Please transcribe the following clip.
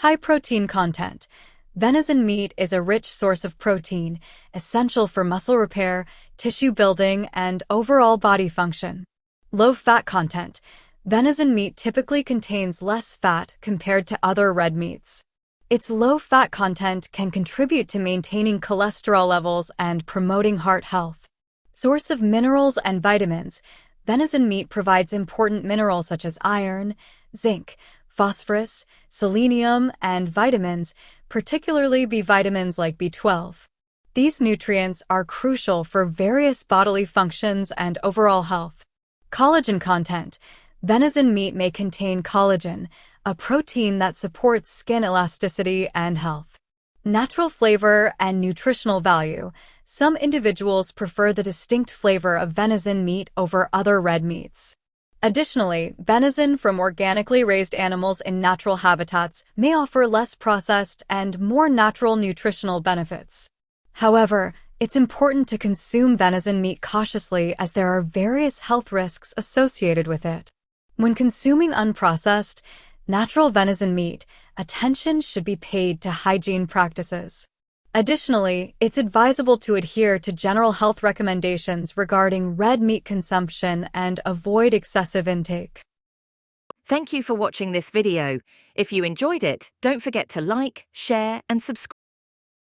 High protein content. Venison meat is a rich source of protein, essential for muscle repair, tissue building, and overall body function. Low fat content. Venison meat typically contains less fat compared to other red meats. Its low fat content can contribute to maintaining cholesterol levels and promoting heart health. Source of minerals and vitamins. Venison meat provides important minerals such as iron, zinc, phosphorus, selenium, and vitamins, particularly B vitamins like B12. These nutrients are crucial for various bodily functions and overall health. Collagen content. Venison meat may contain collagen, a protein that supports skin elasticity and health. Natural flavor and nutritional value. Some individuals prefer the distinct flavor of venison meat over other red meats. Additionally, venison from organically raised animals in natural habitats may offer less processed and more natural nutritional benefits. However, it's important to consume venison meat cautiously as there are various health risks associated with it. When consuming unprocessed, natural venison meat, attention should be paid to hygiene practices. Additionally, it's advisable to adhere to general health recommendations regarding red meat consumption and avoid excessive intake. Thank you for watching this video. If you enjoyed it, don't forget to like, share, and subscribe.